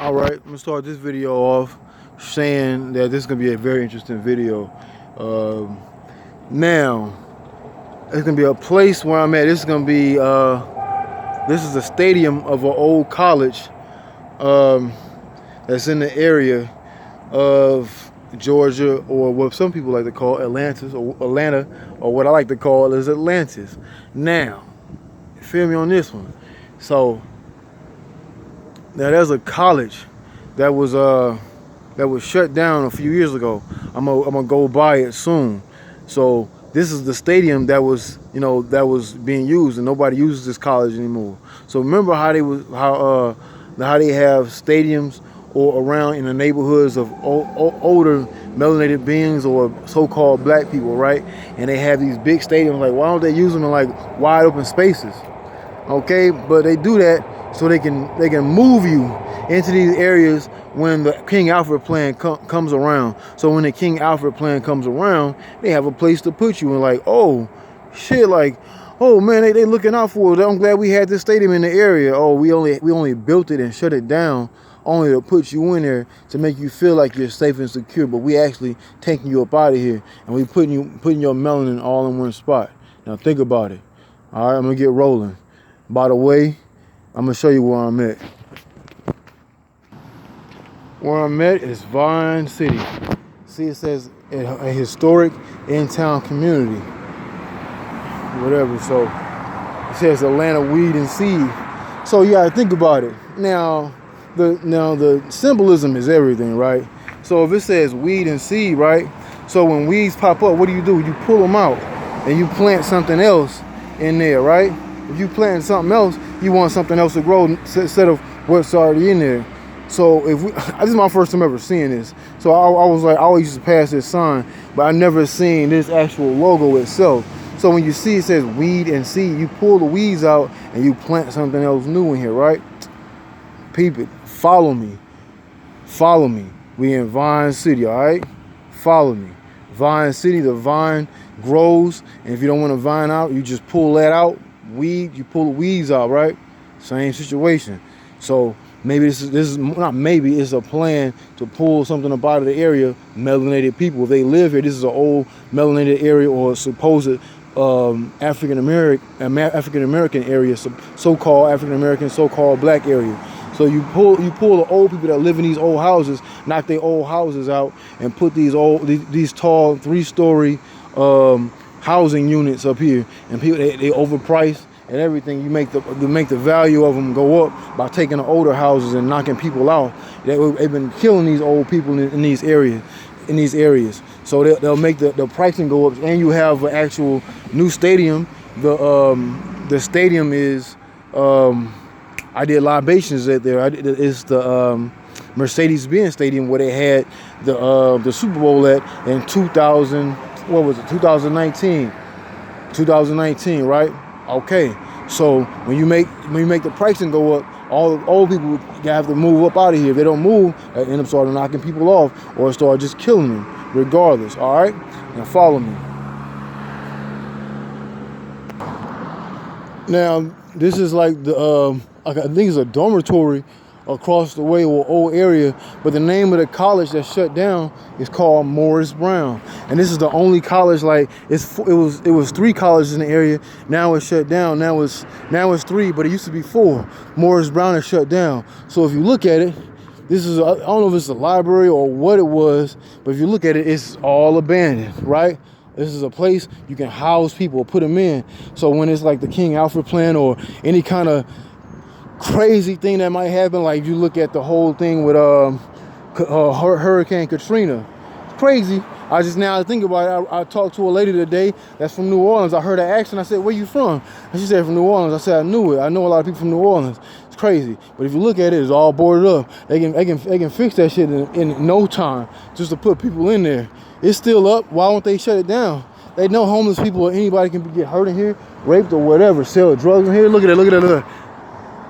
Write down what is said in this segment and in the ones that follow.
All right, I'm gonna start this video off saying that this is gonna be a very interesting video. Now, it's gonna be a place where I'm at. This is gonna be this is a stadium of an old college that's in the area of Georgia, or what some people like to call Atlantis, or Atlanta, or what I like to call is Atlantis. Now, you feel me on this one? So now there's a college that was shut down a few years ago. I'm gonna go by it soon. So this is the stadium that was, that was being used, and nobody uses this college anymore. So remember how they have stadiums or around in the neighborhoods of older melanated beings or so-called black people, right? And they have these big stadiums. Like, why don't they use them in like wide open spaces? Okay, but they do that so they can move you into these areas when the King Alfred plan comes around. So when the King Alfred plan comes around, they have a place to put you. And like, oh shit, like, oh man, they looking out for us. I'm glad we had this stadium in the area. Oh, we only built it and shut it down only to put you in there to make you feel like you're safe and secure, but we actually taking you up out of here, and we putting your melanin all in one spot. Now think about it. All right, I'm gonna get rolling. By the way, I'm gonna show you where I'm at. Where I'm at is Vine City. See, it says a historic in-town community, whatever. So it says Atlanta Weed and Seed. So you gotta think about it. Now the symbolism is everything, right? So if it says weed and seed, right? So when weeds pop up, what do? You pull them out and you plant something else in there, right? If you plant something else, you want something else to grow instead of what's already in there. So this is my first time ever seeing this. So I was like, I always used to pass this sign, but I never seen this actual logo itself. So when you see it says weed and seed, you pull the weeds out and you plant something else new in here, right? Peep it. Follow me. Follow me. We in Vine City, all right? Follow me. Vine City, the vine grows, and if you don't want to vine out, you just pull that out. Weed, you pull the weeds out, right? Same situation. So maybe this is not maybe, it's a plan to pull something up out of the area. Melanated people, if they live here, this is an old melanated area or a supposed African American area, so-called African American, so-called black area. So you pull the old people that live in these old houses, knock their old houses out, and put these tall 3-story housing units up here, and people they overpriced and everything. You make the value of them go up by taking the older houses and knocking people out. They've been killing these old people in these areas. So they'll make the pricing go up, and you have an actual new stadium. The stadium is I did libations at there. It's the Mercedes-Benz Stadium where they had the Super Bowl at in 2019, right? Okay. So when you make the pricing go up, all the old people have to move up out of here. If they don't move, they end up starting knocking people off or start just killing them regardless. All right? Now follow me. Now this is like I think it's a dormitory across the way, or old area, but the name of the college that shut down is called Morris Brown, and this is the only college. Like it was 3 colleges in the area. Now it's shut down. Now it's 3, but it used to be 4. Morris Brown is shut down. So if you look at it, this is I don't know if it's a library or what it was, but if you look at it, it's all abandoned, right? This is a place you can house people, put them in. So when it's like the King Alfred plan or any kind of crazy thing that might happen, like you look at the whole thing with Hurricane Katrina, it's crazy. I just now think about it. I talked to a lady today that's from New Orleans. I heard her accent. I said, "Where you from?" And she said, "From New Orleans." I said, "I knew it. I know a lot of people from New Orleans." It's crazy, but if you look at it, it's all boarded up. They can fix that shit in no time just to put people in there. It's still up. Why won't they shut it down? They know homeless people or anybody can get hurt in here, raped or whatever, sell drugs in here. Look at it. Look at it. Look.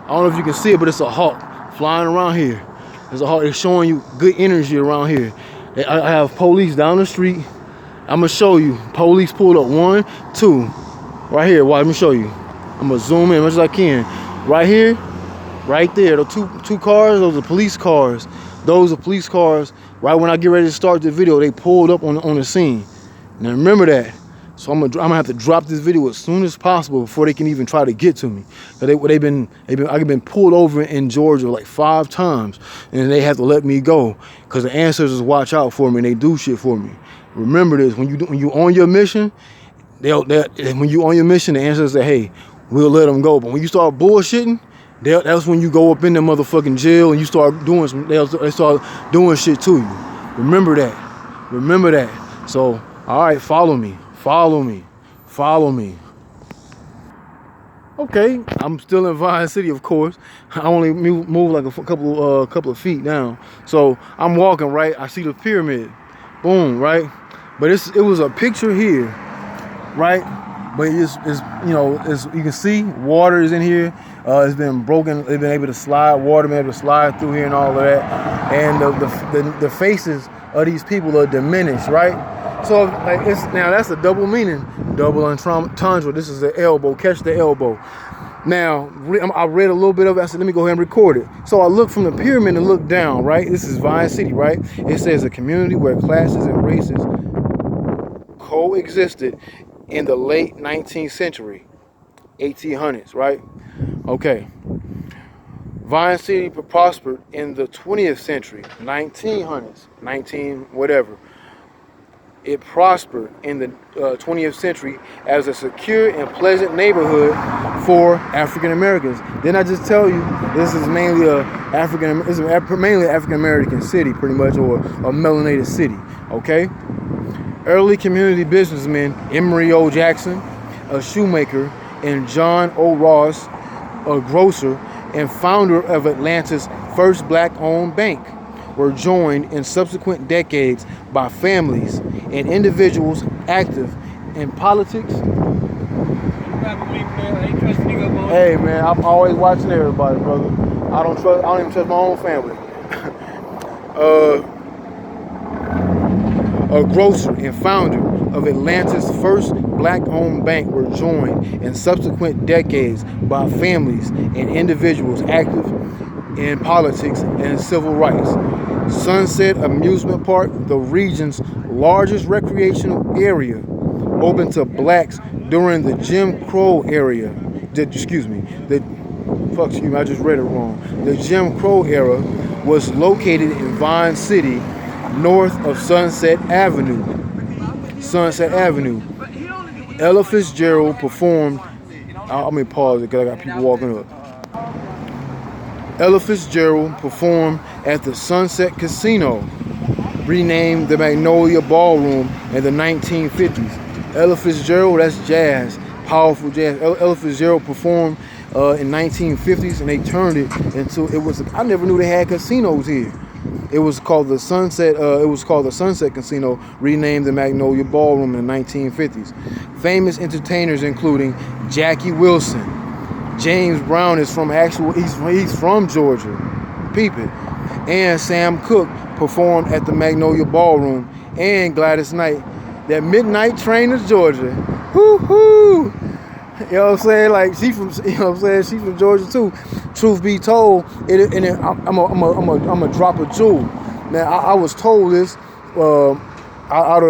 I don't know if you can see it, but it's a hawk flying around here. There's a hawk. It's showing you good energy around here. I have police down the street. I'm gonna show you. Police pulled up 1, 2, right here. Watch, let me show you. I'm gonna zoom in as much as I can. Right here, Right there, the two cars, those are police cars. Those are police cars. Right when I get ready to start the video, they pulled up on the scene. Now remember that. So I'm gonna have to drop this video as soon as possible before they can even try to get to me. I've been pulled over in Georgia like 5 times, and they have to let me go because the ancestors watch out for me and they do shit for me. Remember this: when you on your mission, when you on your mission, the ancestors say, "Hey, we'll let them go." But when you start bullshitting, that's when you go up in the motherfucking jail and you start doing they start doing shit to you. Remember that. Remember that. So, all right, follow me. Follow me. Follow me. Okay, I'm still in Vine City, of course. I only move like a couple of feet down. So I'm walking, right? I see the pyramid. Boom, right? But it was a picture here, right? But it's you can see water is in here. It's been broken. They've been able to slide water, been able to slide through here and all of that. And the faces of these people are diminished, right? So like now that's a double meaning, double entendre. This is the elbow. Catch the elbow. Now I read a little bit of it. I said, let me go ahead and record it. So I look from the pyramid and look down. Right. This is Vine City. Right. It says a community where classes and races coexisted in the late 19th century, 1800s. Right. Okay. Vine City prospered in the 20th century, 1900s, 19 whatever. It prospered in the 20th century as a secure and pleasant neighborhood for African Americans. Didn't I just tell you this is mainly mainly an African American city, pretty much, or a melanated city? Okay. Early community businessmen Emory O. Jackson, a shoemaker, and John O. Ross, a grocer and founder of Atlanta's first black-owned bank, were joined in subsequent decades by families and individuals active in politics. Hey man, I'm always watching everybody, brother. I don't even trust my own family. A grocer and founder of Atlanta's first black-owned bank were joined in subsequent decades by families and individuals active in politics and civil rights. Sunset Amusement Park, the region's largest recreational area, open to blacks during the Jim Crow era. I just read it wrong. The Jim Crow era was located in Vine City, north of Sunset Avenue. Ella Fitzgerald performed. Let me pause it because I got people walking up. Ella Fitzgerald performed at the Sunset Casino, renamed the Magnolia Ballroom, in the 1950s. Ella Fitzgerald, that's jazz, powerful jazz. Ella Fitzgerald performed in 1950s, and they turned it into I never knew they had casinos here. It was called the Sunset. Casino, renamed the Magnolia Ballroom in the 1950s. Famous entertainers including Jackie Wilson, James Brown is he's from Georgia, peep it, and Sam Cooke performed at the Magnolia Ballroom, and Gladys Knight, that Midnight Train of Georgia. Woo-hoo! You know what I'm saying? Like she's from Georgia too. Truth be told, I'm a drop a jewel. Now I was told this out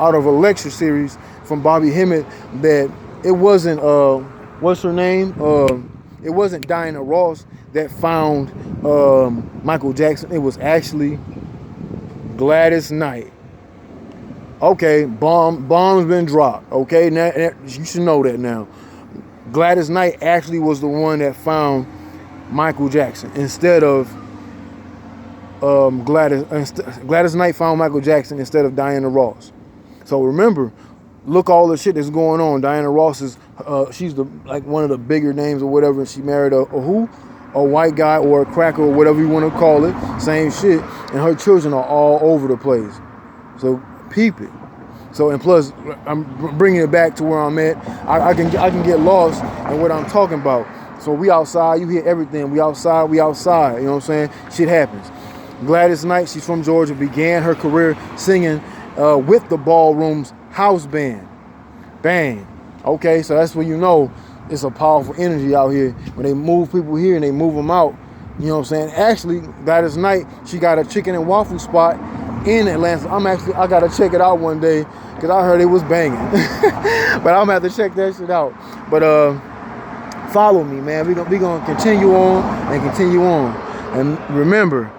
of a lecture series from Bobby Hemmett that it wasn't what's her name? It wasn't Diana Ross that found Michael Jackson. It was actually Gladys Knight. Okay, bomb's been dropped. Okay, now you should know that now. Gladys Knight actually was the one that found Michael Jackson instead of Gladys Knight found Michael Jackson instead of Diana Ross. So remember, look all the shit that's going on. Diana Ross is she's one of the bigger names or whatever, and she married a white guy or a cracker or whatever you want to call it. Same shit, and her children are all over the place. So peep it. So, and plus, I'm bringing it back to where I'm at. I can get lost in what I'm talking about. So we outside, you hear everything. We outside. You know what I'm saying? Shit happens. Gladys Knight, she's from Georgia, began her career singing with the Ballroom's house band. Bang. Okay, so that's when you know it's a powerful energy out here. When they move people here and they move them out, you know what I'm saying? Actually, Gladys Knight, she got a chicken and waffle spot in Atlanta. I gotta check it out one day because I heard it was banging. But I'm gonna have to check that shit out. But follow me, man. We gonna continue on and continue on. And remember,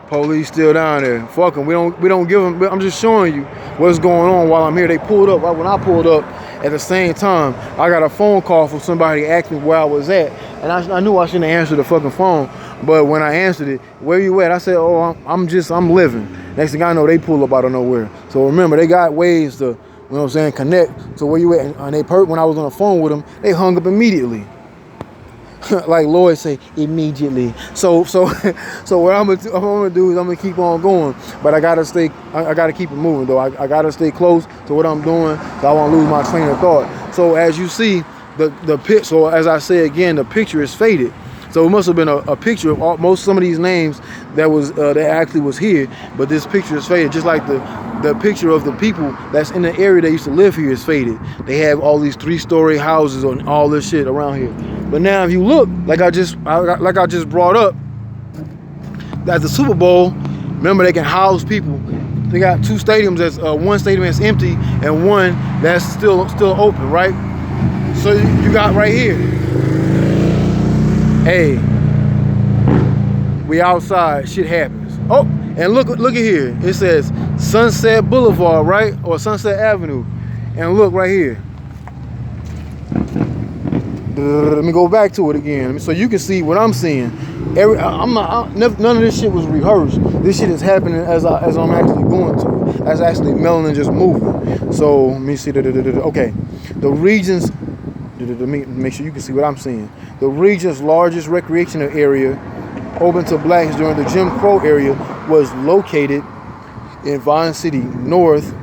police still down there. Fuck them. We don't give them. I'm just showing you what's going on while I'm here. They pulled up. When I pulled up, at the same time, I got a phone call from somebody asking me where I was at, and I knew I shouldn't answer the fucking phone. But when I answered it, where you at? I said, oh, I'm living. Next thing I know, they pull up out of nowhere. So remember, they got ways to, you know what I'm saying, connect to where you at. And when I was on the phone with them, they hung up immediately. Like Lloyd say, immediately. So what I'm gonna do is I'm gonna keep on going, but I gotta keep it moving though. I gotta stay close to what I'm doing, so I won't lose my train of thought. So as you see, so as I say again, the picture is faded. So it must have been a picture of some of these names that actually was here, but this picture is faded, just like the picture of the people that's in the area that used to live here is faded. They have all these 3-story houses and all this shit around here. But now if you look, like I just brought up, at the Super Bowl, remember they can house people. They got 2 stadiums. That's one stadium that's empty and one that's still open, right? So you got right here. Hey, we outside, shit happens. Oh, and look at here. It says Sunset Boulevard, right? Or Sunset Avenue. And look right here. Let me go back to it again, so you can see what I'm seeing. None of this shit was rehearsed. This shit is happening as I'm actually going to it. That's actually melanin just moving. So let me see. Okay, the region's. Let me make sure you can see what I'm seeing. The region's largest recreational area, open to blacks during the Jim Crow area, was located in Vine City, north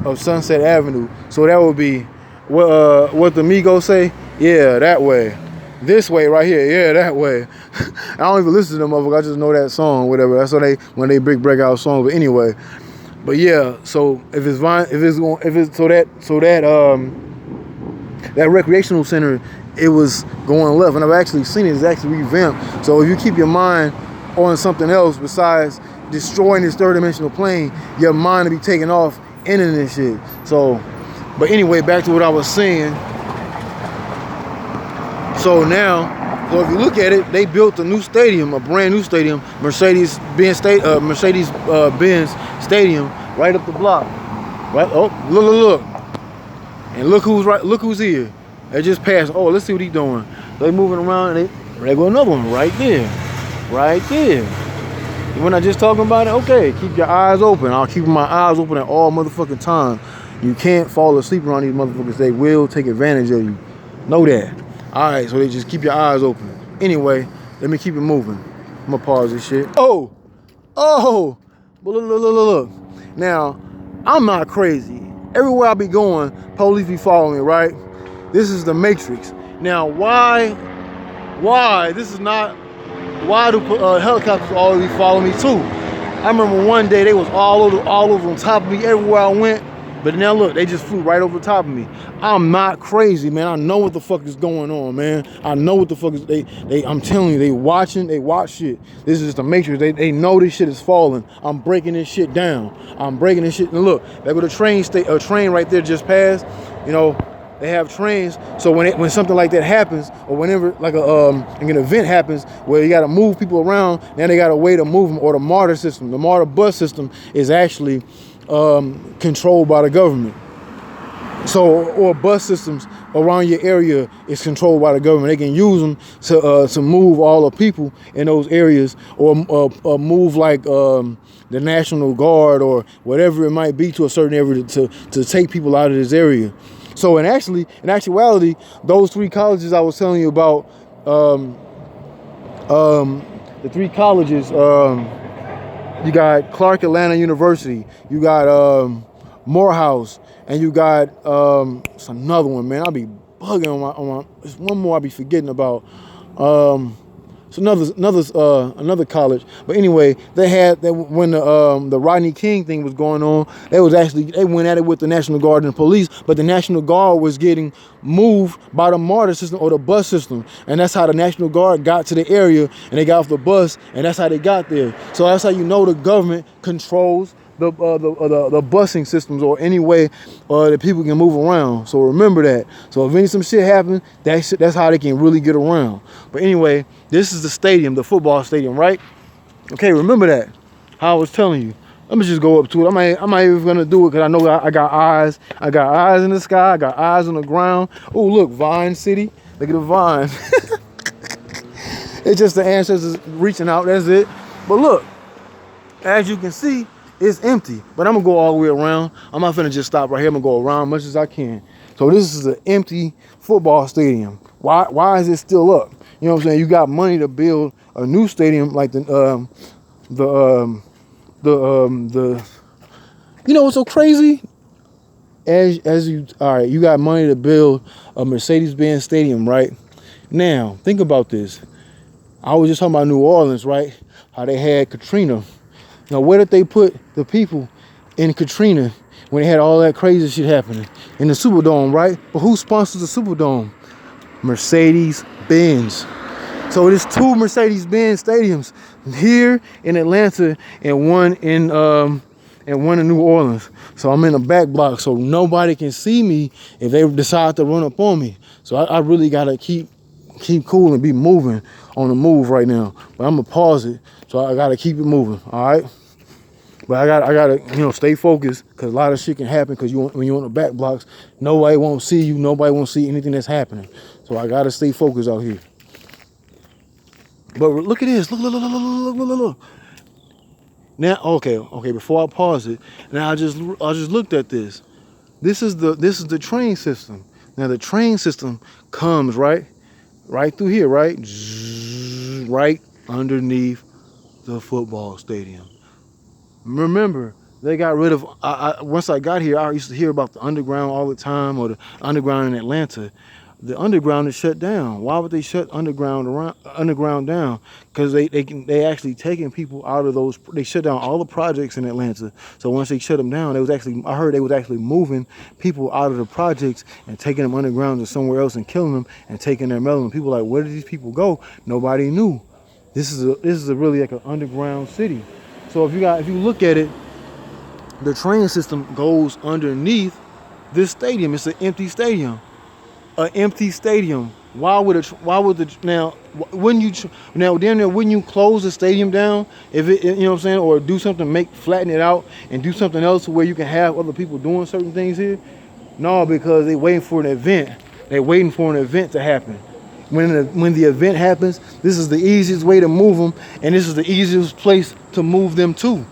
of Sunset Avenue. So that would be what the Migos say. Yeah, that way. This way right here. Yeah, that way. I don't even listen to them motherfuckers. I just know that song, whatever. That's when they break out songs. But anyway, but yeah. So that recreational center, it was going left, and I've actually seen it. It's actually revamped. So if you keep your mind on something else besides destroying this 3rd-dimensional plane, your mind will be taken off into this shit. So, but anyway, back to what I was saying. So now, if you look at it, they built a new stadium, a brand new stadium, Mercedes-Benz Stadium, right up the block. Right? Oh, look. And look who's here. They just passed. Oh, let's see what he's doing. They moving around, and there go another one right there. Right there. When I just talking about it, okay, keep your eyes open. I'll keep my eyes open at all motherfucking time. You can't fall asleep around these motherfuckers. They will take advantage of you. Know that. All right, so they just keep your eyes open. Anyway, let me keep it moving. I'm gonna pause this shit. Oh, but look. Now, I'm not crazy. Everywhere I be going, police be following me, right? This is the Matrix. Now, why do helicopters always follow me too? I remember one day they was all over on top of me everywhere I went. But now look, they just flew right over the top of me. I'm not crazy, man. I know what the fuck is going on, man. I know what the fuck is I'm telling you, they watch shit. This is the Matrix. They know this shit is falling. I'm breaking this shit down. I'm breaking this shit. And look, there go the a train right there just passed. You know, they have trains. So when something like that happens, or whenever like an event happens where you got to move people around, now they got a way to move them. Or the MARTA system, the MARTA bus system is actually controlled by the government. So, or bus systems around your area is controlled by the government. They can use them to move all the people in those areas, or move like the National Guard or whatever it might be to a certain area to take people out of this area. So, in actuality, those 3 colleges I was telling you about, the 3 colleges. You got Clark Atlanta University, you got Morehouse, and you got it's another one, man. I'll be bugging on my there's one more I'll be forgetting about. It's another college. But anyway, they had that when the Rodney King thing was going on. They went at it with the National Guard and the police, but the National Guard was getting moved by the MARTA system or the bus system, and that's how the National Guard got to the area, and they got off the bus, and that's how they got there. So that's how you know the government controls the busing systems, or any way that people can move around. So remember that. So if some shit happens, that's how they can really get around. But anyway, this is the stadium, the football stadium, right? Okay, remember that. How I was telling you. Let me just go up to it. I'm not even gonna do it because I know I got eyes. I got eyes in the sky. I got eyes on the ground. Oh, look, Vine City. Look at the vine. It's just the ancestors reaching out. That's it. But look, as you can see, it's empty, but I'm gonna go all the way around. I'm not finna just stop right here. I'm gonna go around as much as I can. So this is an empty football stadium. Why is it still up? You know what I'm saying? You got money to build a new stadium like you know what's so crazy? All right, you got money to build a Mercedes-Benz stadium, right? Now, think about this. I was just talking about New Orleans, right? How they had Katrina. Now, where did they put the people in Katrina when they had all that crazy shit happening? In the Superdome, right? But who sponsors the Superdome? Mercedes-Benz. So there's 2 Mercedes-Benz stadiums here in Atlanta and one in New Orleans. So I'm in the back block, so nobody can see me if they decide to run up on me. So I really gotta keep cool and be moving on the move right now. But I'm gonna pause it, so I gotta keep it moving. All right. But I gotta stay focused, because a lot of shit can happen, because when you're on the back blocks, nobody won't see you, nobody won't see anything that's happening. So I gotta stay focused out here. But look at this, look. Now, okay, before I pause it, now I just looked at this. This is the train system. Now the train system comes right through here, right underneath the football stadium. Remember, they got rid of, once I got here, I used to hear about the underground all the time, or the underground in Atlanta. The underground is shut down. Why would they shut underground down? Because they actually taking people out of those. They shut down all the projects in Atlanta. So once they shut them down, I heard they was actually moving people out of the projects and taking them underground to somewhere else and killing them and taking their melanin. People like, where did these people go? Nobody knew. This is really like an underground city. So if you look at it, the train system goes underneath this stadium. It's an empty stadium. An empty stadium. Wouldn't you close the stadium down if it, you know what I'm saying, or do something, flatten it out and do something else where you can have other people doing certain things here? No, because they waiting for an event. They're waiting for an event to happen. When the event happens, this is the easiest way to move them, and this is the easiest place to move them to.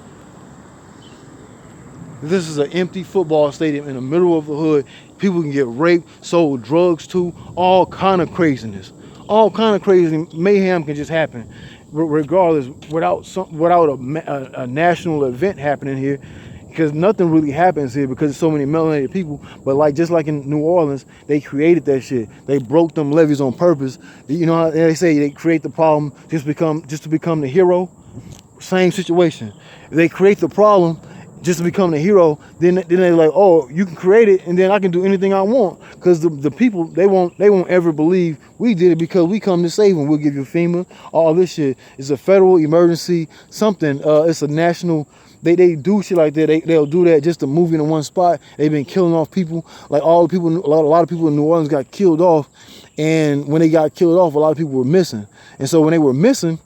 This is an empty football stadium in the middle of the hood. People can get raped, sold drugs to, all kind of craziness. All kind of crazy mayhem can just happen, regardless, without a national event happening here. Because nothing really happens here because there's so many melanated people. But just like in New Orleans, they created that shit. They broke them levees on purpose. You know how they say they create the problem just to become the hero? Same situation. If they create the problem just to become the hero, then they're like, oh, you can create it and then I can do anything I want. Because the people, they won't ever believe we did it because we come to save them. We'll give you FEMA, all this shit. It's a federal emergency, something. It's a national. They do shit like that. They'll do that just to move you in one spot. They've been killing off people. Like a lot of people in New Orleans got killed off. And when they got killed off, a lot of people were missing. And so when they were missing,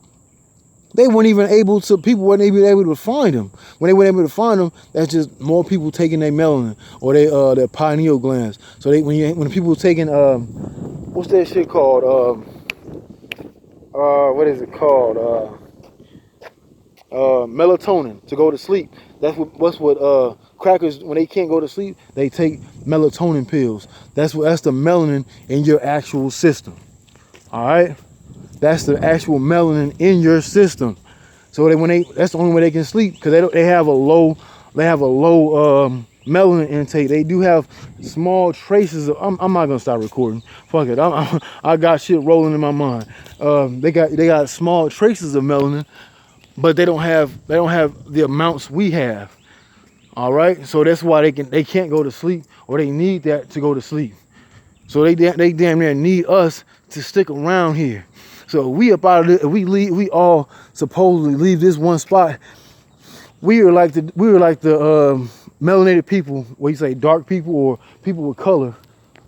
people weren't even able to find them. When they weren't able to find them, that's just more people taking their melanin or their pineal glands. So when people were taking, what's that shit called? What is it called? Melatonin to go to sleep. That's what crackers, when they can't go to sleep, they take melatonin pills. That's the melanin in your actual system. All right, that's the actual melanin in your system. So that's the only way they can sleep, because they have a low melanin intake. They do have small traces of. I'm not gonna start recording. Fuck it. I got shit rolling in my mind. They got small traces of melanin, but they don't have the amounts we have. All right. So that's why they can't go to sleep, or they need that to go to sleep. So they damn near need us to stick around here. So we up out of it. We all supposedly leave this one spot. We were like the melanated people, what you say, dark people or people with color.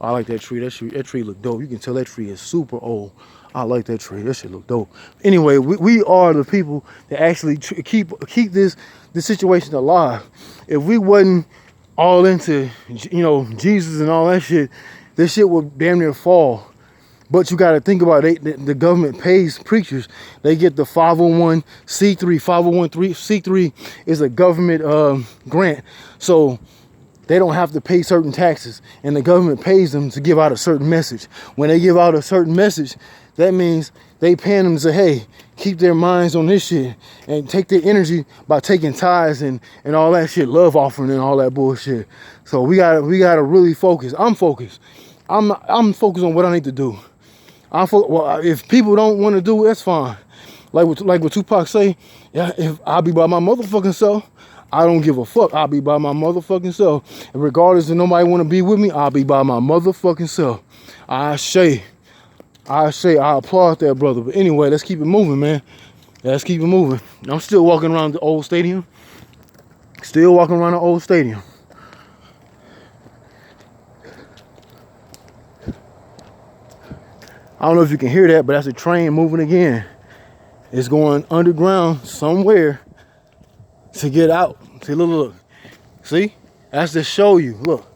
I like that tree. That tree look dope. You can tell that tree is super old. I like that tree. That shit look dope. Anyway, we are the people that actually keep this situation alive. If we wasn't all into, Jesus and all that shit, this shit would damn near fall. But you got to think about it. The government pays preachers. They get the 501c3. 501c3 is a government grant. So they don't have to pay certain taxes. And the government pays them to give out a certain message. When they give out a certain message, that means they paying them to say, hey, keep their minds on this shit. And take their energy by taking tithes and all that shit. Love offering and all that bullshit. So we gotta really focus. I'm focused. I'm focused on what I need to do. Well, if people don't want to do it, that's fine. Like what Tupac say, yeah, if I'll be by my motherfucking self, I don't give a fuck. I'll be by my motherfucking self. And regardless if nobody want to be with me, I'll be by my motherfucking self. I applaud that brother. But anyway, let's keep it moving, man. Let's keep it moving. I'm still walking around the old stadium. Still walking around the old stadium. I don't know if you can hear that, but that's a train moving again. It's going underground somewhere to get out. See, look. See? That's to show you. Look.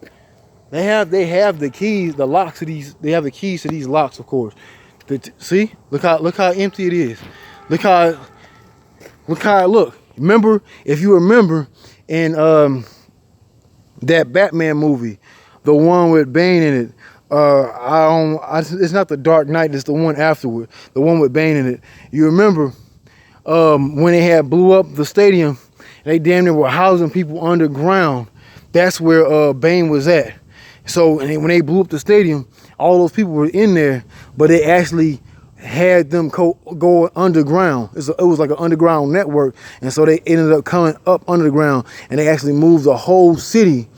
They have the keys, the locks to these. They have the keys to these locks, of course. See? Look how empty it is. Look how it look. Remember, if you remember in that Batman movie, the one with Bane in it. It's not the Dark Knight, it's the one afterward, the one with Bane in it. You remember when they had blew up the stadium, they damn near were housing people underground. That's where Bane was at. So when they blew up the stadium, all those people were in there, but they actually had them go underground. It was like an underground network, and so they ended up coming up underground, and they actually moved the whole city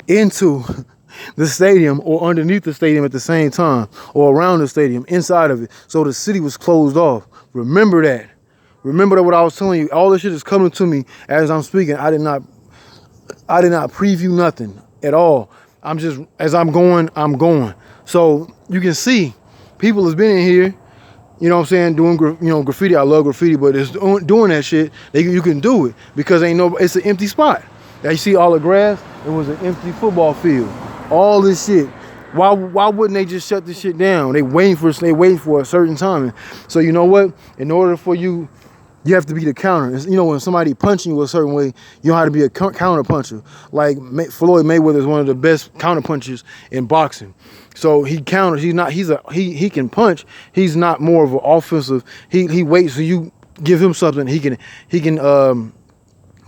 into the stadium or underneath the stadium at the same time, or around the stadium, inside of it. So the city was closed off. Remember that. Remember that what I was telling you. All this shit is coming to me as I'm speaking. I did not preview nothing at all. I'm just, as I'm going. So you can see people has been in here, you know what I'm saying, doing graffiti. I love graffiti, but it's doing that shit. You can do it because it's an empty spot. Now you see all the grass. It was an empty football field. All this shit. Why wouldn't they just shut this shit down? They waiting for a certain time. So you know what? In order for you have to be the counter. You know, when somebody punching you a certain way, you know how to be a counter puncher. Like Floyd Mayweather is one of the best counter punchers in boxing. So he counters. He can punch. He's not more of an offensive. He waits so you give him something. He can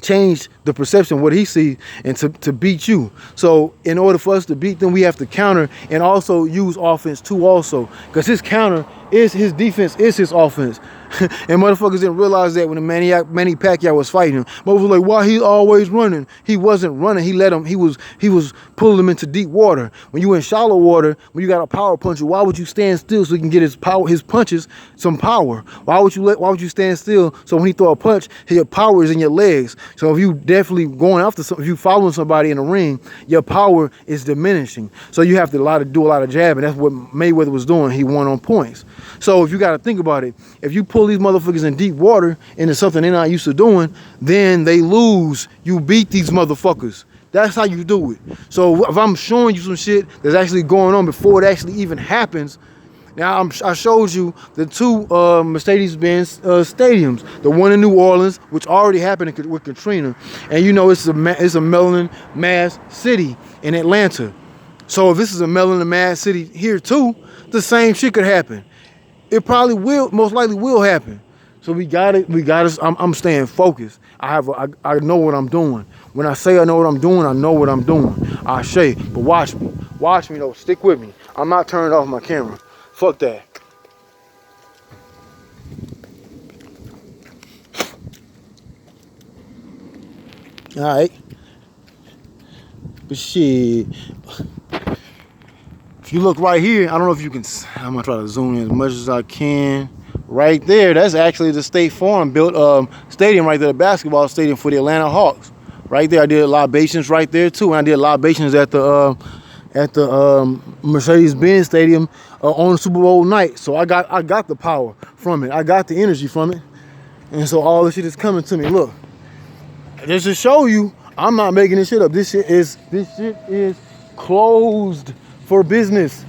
change the perception of what he sees and to beat you. So in order for us to beat them, we have to counter and also use offense too also, because his defense is his offense. And motherfuckers didn't realize that when the Manny Pacquiao was fighting him. But was like, why he always running? He wasn't running. He was pulling him into deep water. When you in shallow water, when you got a power puncher, why would you stand still so he can get his punches some power? Why would you stand still so when he throw a punch, your power is in your legs? So if you definitely going after if you following somebody in the ring, your power is diminishing. So you have to do a lot of jabbing. That's what Mayweather was doing. He won on points. So if you got to think about it, if you pull these motherfuckers in deep water into something they're not used to doing, then they lose. You beat these motherfuckers. That's how you do it. So if I'm showing you some shit that's actually going on before it actually even happens. Now I showed you the two Mercedes-Benz stadiums, the one in New Orleans, which already happened with Katrina, and you know it's a melanin mass city in Atlanta. So if this is a melanin mass city here too, the same shit could happen. It probably will, most likely will happen. So we got it. I'm staying focused. I know what I'm doing. When I say I know what I'm doing, I know what I'm doing. I say, but watch me though. Stick with me. I'm not turning off my camera. Fuck that. All right. But shit. If you look right here, I don't know if you can. I'm gonna try to zoom in as much as I can. Right there, that's actually the State Farm built stadium right there, the basketball stadium for the Atlanta Hawks. Right there, I did libations right there too, and I did libations at the Mercedes-Benz Stadium on Super Bowl night. So I got the power from it. I got the energy from it, and so all this shit is coming to me. Look, just to show you, I'm not making this shit up. This shit is closed for business.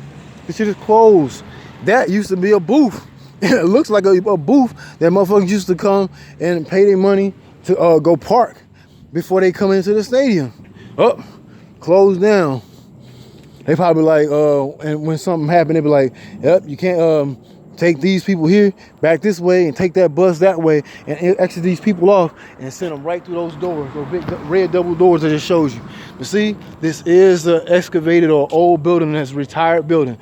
This shit is closed. That used to be a booth. It looks like a booth that motherfuckers used to come and pay their money to go park before they come into the stadium. Oh, closed down. They probably like, and when something happened, they be like, yep, you can't take these people here, back this way, and take that bus that way, and exit these people off, and send them right through those doors, those big red double doors that it shows you. But see, this is an excavated or old building that's a retired building.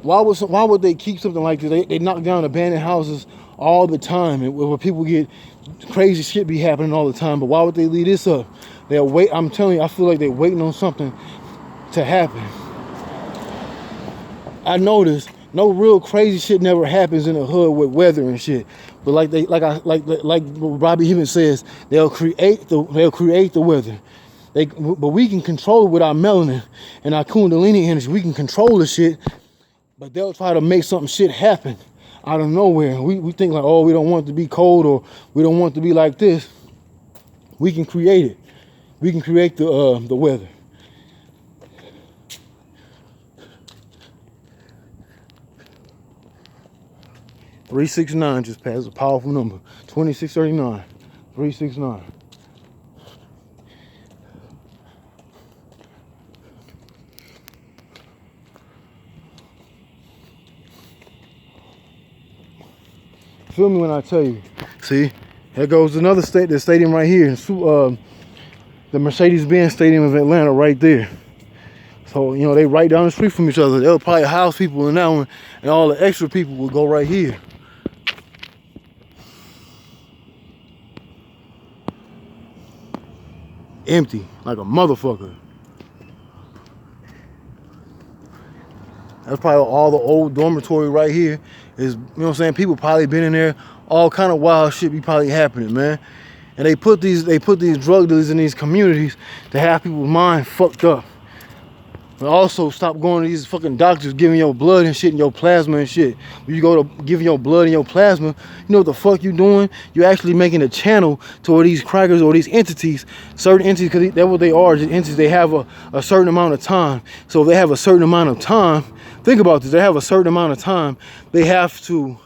Why would they keep something like this? They knock down abandoned houses all the time, and where people get crazy shit be happening all the time. But why would they leave this up? They'll wait. I'm telling you, I feel like they're waiting on something to happen. I noticed no real crazy shit never happens in the hood with weather and shit. But like Robbie Hibbins says, they'll create the weather. But we can control it with our melanin and our Kundalini energy. We can control the shit. But they'll try to make something shit happen out of nowhere. We think like, oh, we don't want it to be cold, or we don't want it to be like this. We can create it. We can create the weather. $369 just passed, a powerful number. 2639. 369. Feel me when I tell you. See, here goes another the stadium right here. The Mercedes-Benz Stadium of Atlanta right there. So, you know, they right down the street from each other. They'll probably house people in that one, and all the extra people will go right here. Empty, like a motherfucker. That's probably all the old dormitory right here. Is, you know what I'm saying? People probably been in there. All kind of wild shit be probably happening, man. And they put these drug dealers in these communities to have people's mind fucked up. But also stop going to these fucking doctors giving your blood and shit and your plasma and shit. When you go to giving your blood and your plasma, you know what the fuck you doing? You're actually making a channel to where these crackers or these entities, certain entities, because that's what they are, just entities, they have a certain amount of time. So if they have a certain amount of time, think about this, they have a certain amount of time, they have to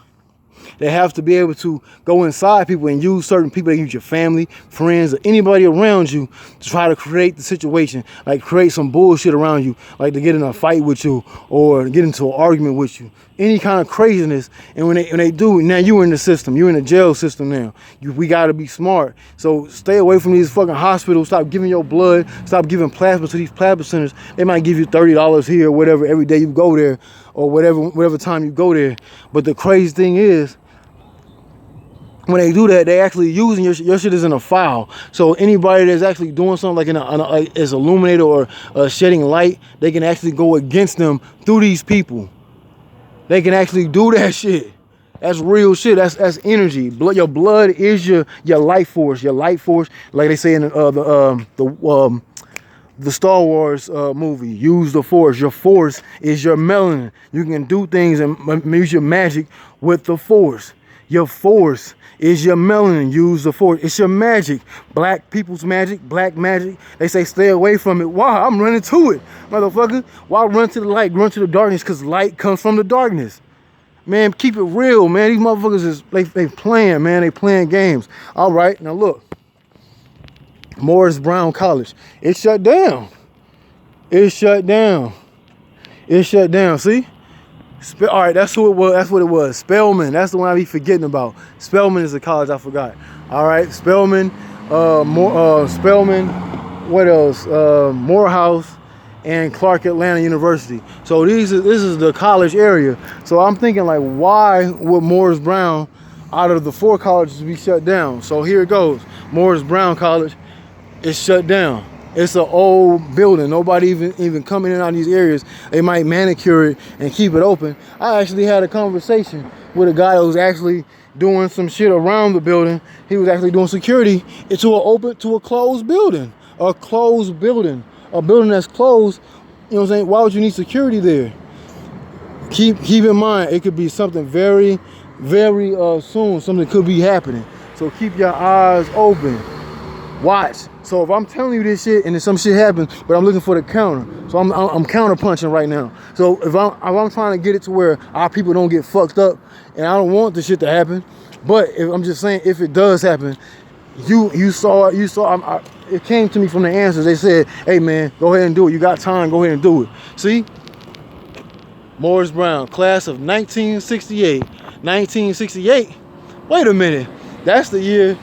be able to go inside people and use certain people. They use your family, friends, or anybody around you to try to create the situation, like create some bullshit around you, like to get in a fight with you or get into an argument with you, any kind of craziness. And when they do, now you're in the system, you're in the jail system now. We got to be smart. So stay away from these fucking hospitals. Stop giving your blood. Stop giving plasma to these plasma centers. They might give you $30 here or whatever every day you go there, or whatever time you go there. But the crazy thing is, when they do that, they actually using your shit is in a file. So anybody that's actually doing something like as illuminator or shedding light, they can actually go against them through these people. They can actually do that shit. That's real shit. That's energy. Your blood is your life force. Your life force, like they say in the Star Wars movie, use the force. Your force is your melanin. You can do things and use your magic with the force. Your force is your melanin. Use the force. It's your magic. Black people's magic, black magic. They say stay away from it. Why? I'm running to it, motherfucker. Why run to the light? Run to the darkness, because light comes from the darkness. Man, keep it real, man. These motherfuckers is they playing, man. They playing games. All right, now look. Morris Brown College. It shut down. It shut down. It shut down. See? All right, that's who it was. That's what it was. Spelman. That's the one I be forgetting about. Spelman is the college I forgot. All right, Spelman. Spelman. What else? Morehouse and Clark Atlanta University. So this is the college area. So I'm thinking, like, why would Morris Brown, out of the 4 colleges, be shut down? So here it goes. Morris Brown College is shut down. It's an old building. Nobody even coming in on these areas. They might manicure it and keep it open. I actually had a conversation with a guy that was actually doing some shit around the building. He was actually doing security to a closed building. A closed building. A building that's closed. You know what I'm saying? Why would you need security there? Keep in mind, it could be something very, very soon. Something could be happening. So keep your eyes open. Watch. So if I'm telling you this shit and then some shit happens, but I'm looking for the counter, so I'm counter punching right now. So if I'm trying to get it to where our people don't get fucked up, and I don't want the shit to happen, but if I'm just saying, if it does happen, you saw it. It came to me from the answers. They said, "Hey man, go ahead and do it. You got time. Go ahead and do it." See, Morris Brown, class of 1968. 1968. Wait a minute. That's the year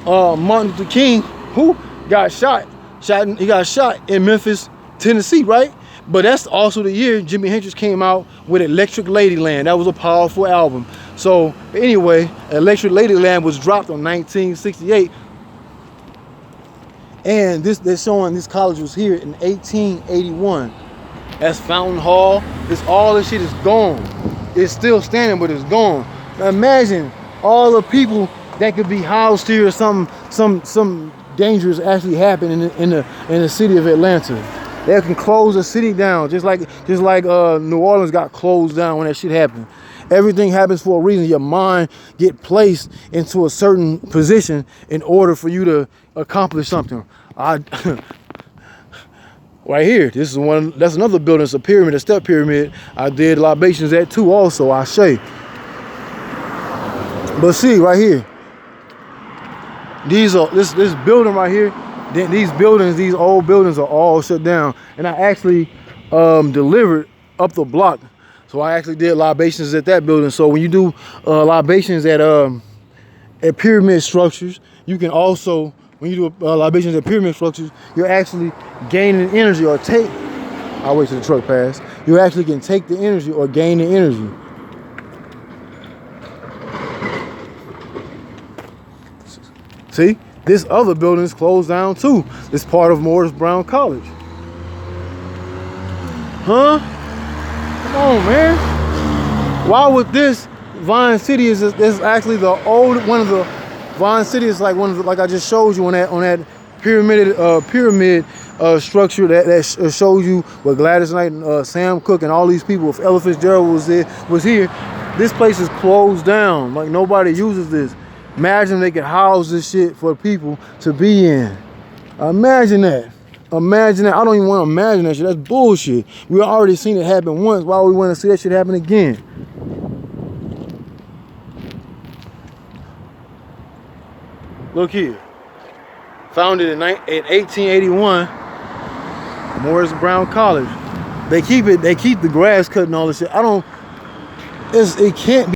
Martin Luther King, who got shot. He got shot in Memphis, Tennessee, right? But that's also the year Jimi Hendrix came out with Electric Ladyland. That was a powerful album. So anyway, Electric Ladyland was dropped on 1968. And they're showing this college was here in 1881. That's Fountain Hall. All this shit is gone. It's still standing, but it's gone. Now imagine all the people that could be housed here, or some dangerous actually happen in the city of Atlanta. They can close the city down, just like New Orleans got closed down when that shit happened. Everything happens for a reason. Your mind get placed into a certain position in order for you to accomplish something. Right here, this is one. That's another building. It's a pyramid, a step pyramid. I did libations at too, also. I say. But see, right here. This building right here, these old buildings are all shut down. And I actually delivered up the block. So I actually did libations at that building. So when you do libations at pyramid structures, you can also, when you do libations at pyramid structures, you're actually gaining energy or take, I'll wait till the truck pass. You actually can take the energy or gain the energy. See, this other building is closed down too. It's part of Morris Brown College. Huh? Come on, man. Why would this Vine City is actually the old one of the Vine City is like one of the, like I just showed you on that pyramid structure that shows you where Gladys Knight and Sam Cooke and all these people, if Ella Fitzgerald was here. This place is closed down. Like nobody uses this. Imagine they could house this shit for people to be in. Imagine that. Imagine that. I don't even want to imagine that shit. That's bullshit. We already seen it happen once. Why would we want to see that shit happen again? Look here. Founded in 1881, Morris Brown College. They keep the grass cut and all this shit. It can't be.